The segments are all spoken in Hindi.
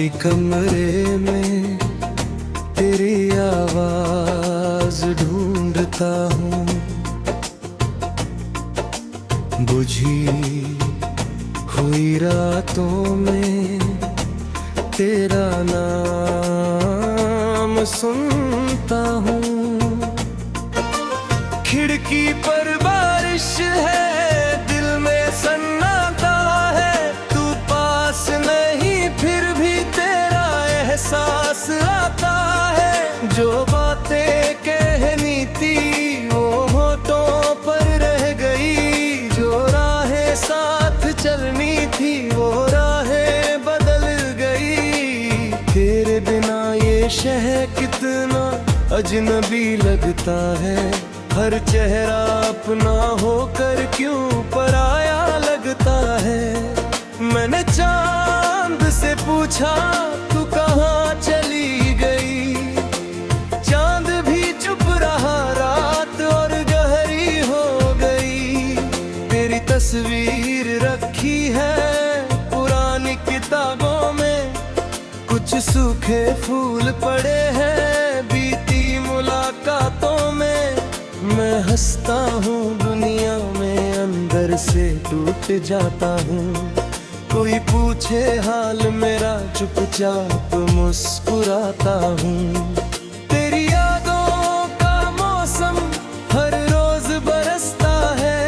खाली कमरे में तेरी आवाज ढूंढता हूँ, बुझी हुई रातों में तेरा नाम सुनता हूँ। खिड़की पर बारिश है, दिल में सन्नाटा है, तू पास नहीं फिर भी तेरा एहसास आता है। जो बातें कहनी थी वो होठों पर रह गई, जो राहें साथ चलनी थी वो राहें बदल गई। तेरे बिना ये शहर कितना अजनबी लगता है, हर चेहरा अपना होकर क्यों पराया लगता है। मैंने चांद से पूछा तू कहाँ चली गई, चांद भी चुप रहा, रात और गहरी हो गई। तेरी तस्वीर रखी है पुरानी किताबों में, कुछ सूखे फूल पड़े हैं बीती मुलाकातों में। मैं हंसता हूँ दुनिया में, अंदर से टूट जाता हूँ। कोई पूछे हाल मेरा, चुपचाप मुस्कुराता हूँ। तेरी यादों का मौसम हर रोज बरसता है,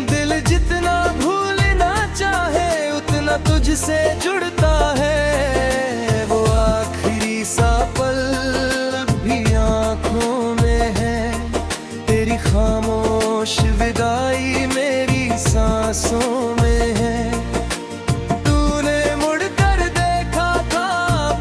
दिल जितना भूलना चाहे उतना तुझसे जुड़ता है। वो आखिरी सा पल भी आँखों में है, तेरी खामोश विदाई मेरी सांसों में है। तूने मुड़कर देखा था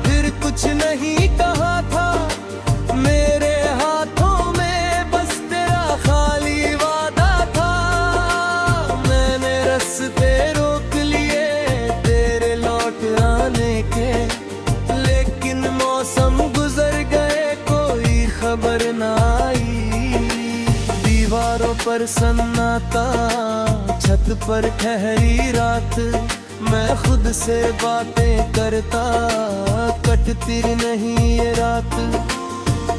फिर कुछ नहीं कहा था, मेरे हाथों में बस तेरा खाली वादा था। मैंने रास्ते रोक लिए तेरे लौट आने के, लेकिन मौसम गुजर गए कोई खबर ना आई। दीवारों पर सन्नाटा, छत पर ठहरी रात, मैं खुद से बातें करता, कटती नहीं ये रात।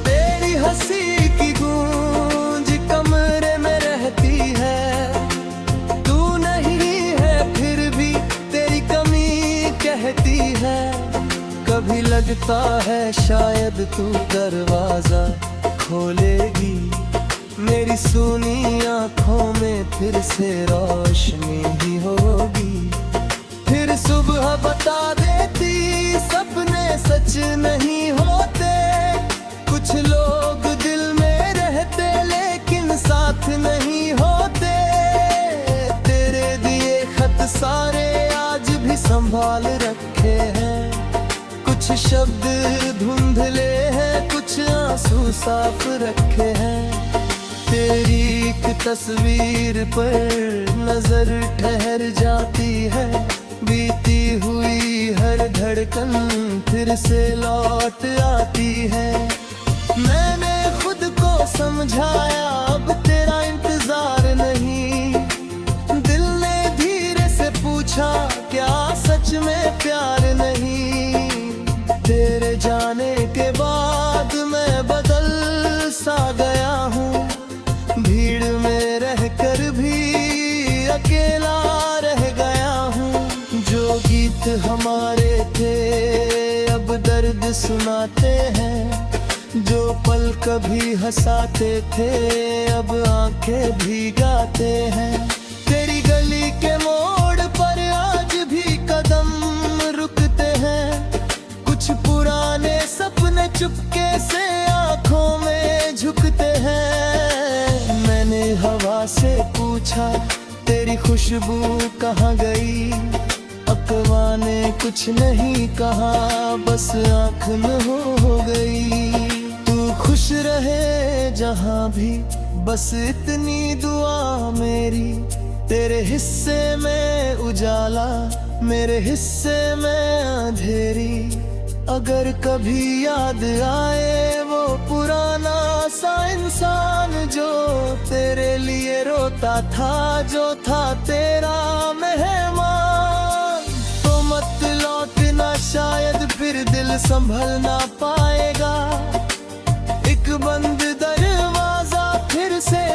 तेरी हंसी की गूंज कमरे में रहती है, तू नहीं है फिर भी तेरी कमी कहती है। कभी लगता है शायद तू दरवाजा खोलेगी, मेरी सुनी आँखों में फिर से रोशनी ही होगी। फिर सुबह बता देती सपने सच नहीं होते, कुछ लोग दिल में रहते लेकिन साथ नहीं होते। तेरे दिए खत सारे आज भी संभाल रखे हैं, कुछ शब्द धुंधले हैं, कुछ आंसू साफ रखे हैं। तेरी एक तस्वीर पर नजर ठहर जाती है, बीती हुई हर धड़कन फिर से लौट आती है। मैंने खुद को समझाया अब तेरा इंतजार नहीं, दिल ने धीरे से पूछा क्या सच में प्यार नहीं। तेरे जाने के बाद मैं बदल सा गया हूँ, भीड़ में रहकर भी अकेला रह गया हूँ। जो गीत हमारे थे अब दर्द सुनाते हैं, जो पल कभी हंसाते थे अब आंखें भीगाते हैं। तेरी गली के मोड़ पर आज भी कदम रुकते हैं, कुछ पुराने सपने चुपके से आंखों में झुकते हैं। मैंने हवा से पूछा तेरी खुशबू कहाँ गई, अकवा ने कुछ नहीं कहा बस आँख में हो गई। तू खुश रहे जहाँ भी, बस इतनी दुआ मेरी। तेरे हिस्से में उजाला, मेरे हिस्से में अंधेरी। अगर कभी याद आए वो पुराना सा इंसान जो तेरे लिए रोता था, जो था तेरा मेहमान, तो मत लौटना शायद फिर दिल संभल ना पाएगा। एक बंद दरवाजा फिर से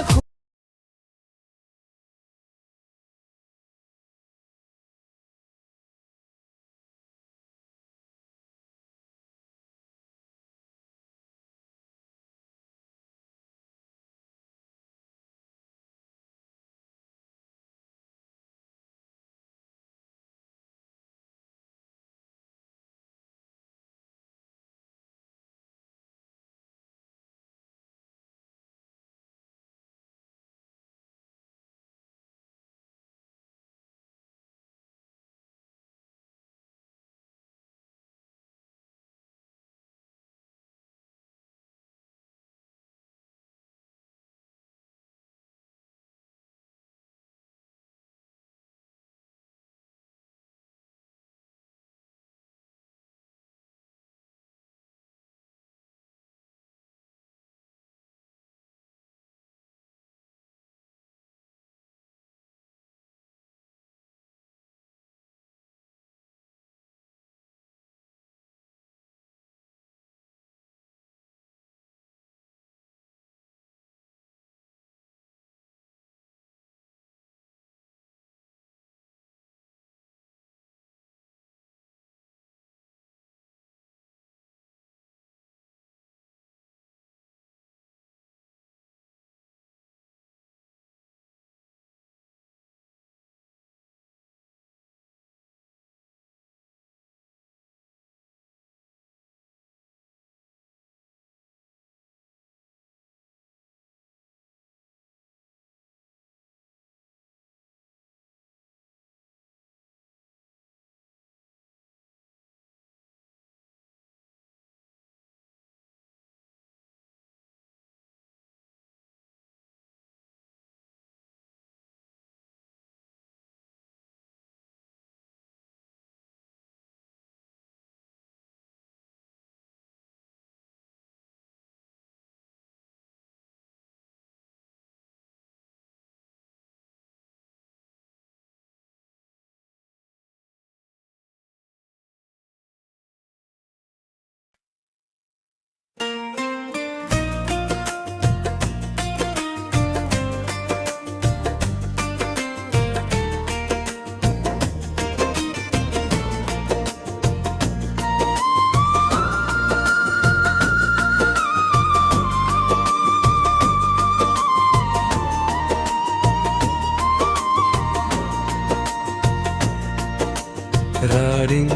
रारिंग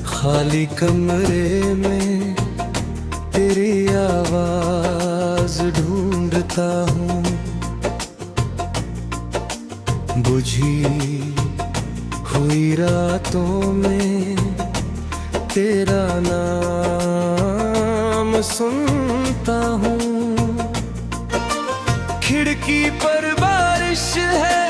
खाली कमरे में तेरी आवाज ढूंढता हूँ। बुझी हुई रातों में तेरा नाम सुनता हूँ। खिड़की पर बारिश है,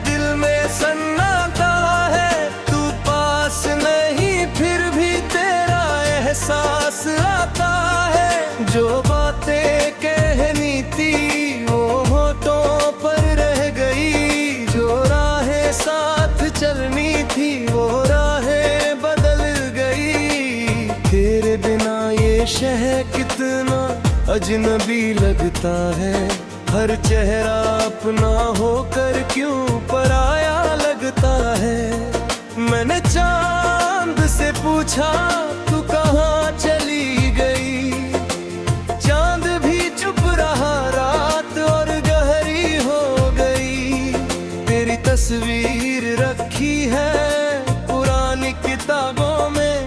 दिल में सन्नाटा है, तू पास नहीं फिर भी तेरा एहसास आता है। जो बातें कहनी थी वो होठों पर रह गई, जो राहें साथ चलनी थी वो राहें बदल गई। तेरे बिना ये शहर कितना अजनबी लगता है, हर चेहरा अपना होकर क्यों पराया लगता है। मैंने चांद से पूछा तू कहाँ चली गई, चांद भी चुप रहा, रात और गहरी हो गई। तेरी तस्वीर रखी है पुरानी किताबों में,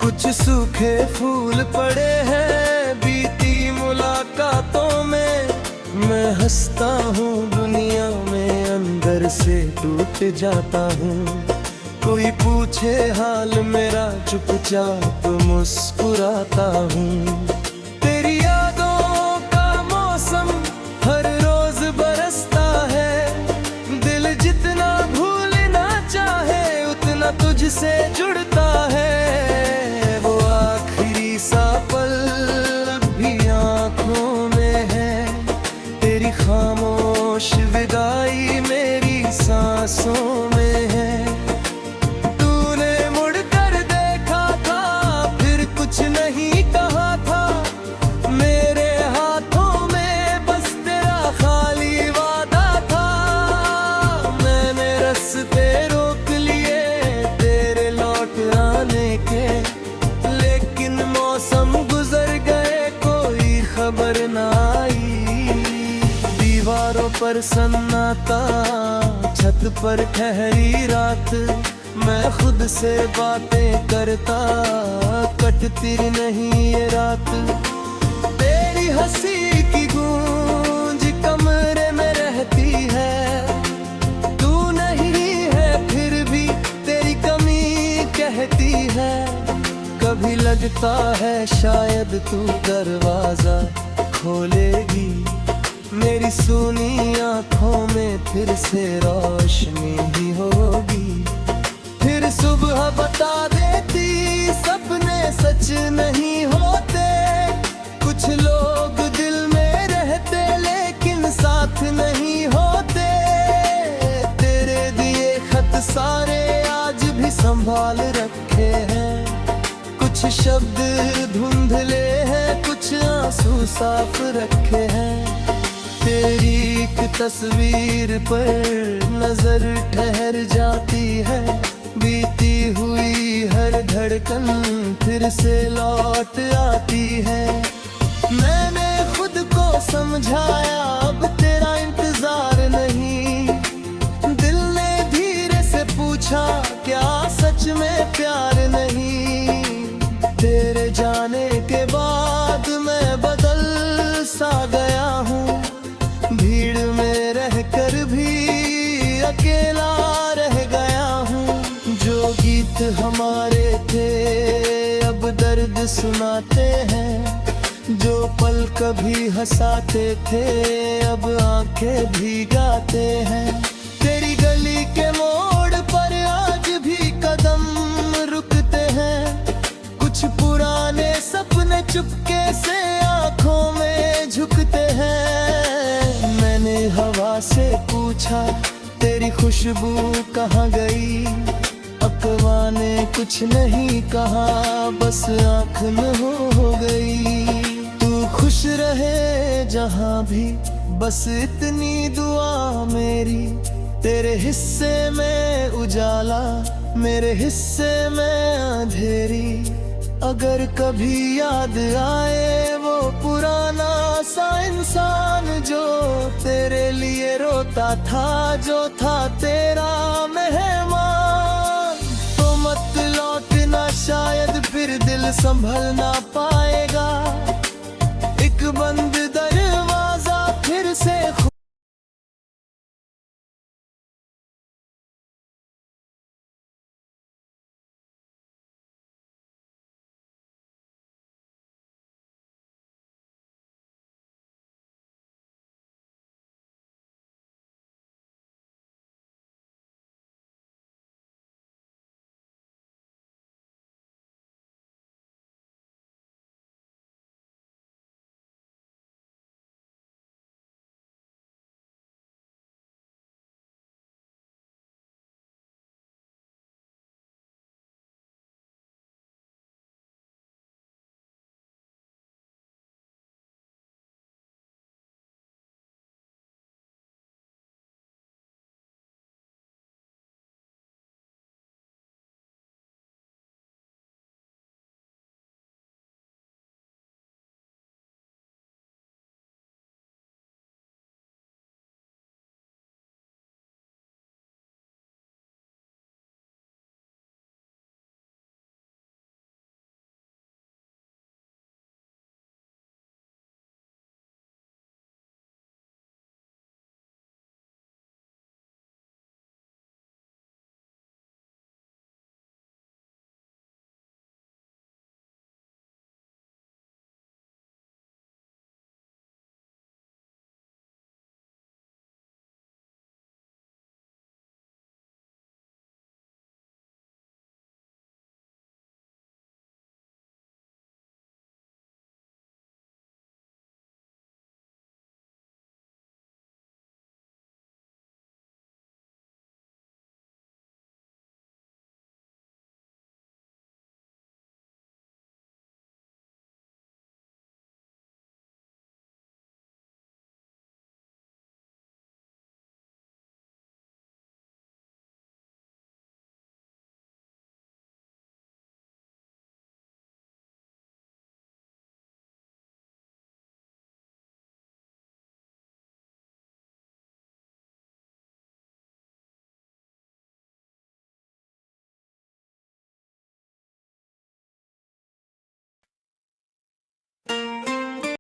कुछ सूखे फूल पड़े हैं बीती मुलाकातों में। मैं हंसता हूँ दुनिया में, अंदर से टूट जाता हूँ। कोई पूछे हाल मेरा, चुपचाप मुस्कुराता हूँ। तेरी यादों का मौसम हर रोज बरसता है, दिल जितना भूलना चाहे उतना तुझसे जुड़ता है। वो आखिरी सा पल भी आँखों में है, तेरी खामोश विदाई मेरी सांसों में है। तूने मुड़ कर पर सन्नाटा, छत पर ठहरी रात, मैं खुद से बातें करता, कटती नहीं ये रात। तेरी हंसी की गूंज कमरे में रहती है, तू नहीं है फिर भी तेरी कमी कहती है। कभी लगता है शायद तू दरवाजा खोलेगी, मेरी सुनी आंखों में फिर से रोशनी ही होगी। फिर सुबह बता देती सपने सच नहीं होते, कुछ लोग दिल में रहते लेकिन साथ नहीं होते। तेरे दिए खत सारे आज भी संभाल रखे हैं, कुछ शब्द धुंधले हैं, कुछ आंसू साफ रखे हैं। तेरी एक तस्वीर पर नजर ठहर जाती है, बीती हुई हर धड़कन फिर से लौट आती है। मैंने खुद को समझाया अब तेरा इंतजार नहीं, दिल ने धीरे से पूछा क्या सच में प्यार नहीं। तेरे जाने के बाद मैं बदल सा गया हूँ, भीड़ में रहकर भी अकेला रह गया हूँ। जो गीत हमारे थे अब दर्द सुनाते हैं, जो पल कभी हंसाते थे अब आंखें भीगाते हैं। तेरी गली के मोड़ पर आज भी कदम रुकते हैं, कुछ पुराने सपने चुपके से आंखों में झुकते हैं। मैंने हवा से पूछा तेरी खुशबू कहाँ गई, अकवा ने कुछ नहीं कहा, बस आँख में हो गई। तू खुश रहे जहाँ भी, बस इतनी दुआ मेरी। तेरे हिस्से में उजाला, मेरे हिस्से में अंधेरी। अगर कभी याद आए वो पुराना सा इंसान जो तेरे लिए रोता था, जो था तेरा मेहमान, तो मत लौटना, शायद फिर दिल संभल ना पाएगा। एक बंद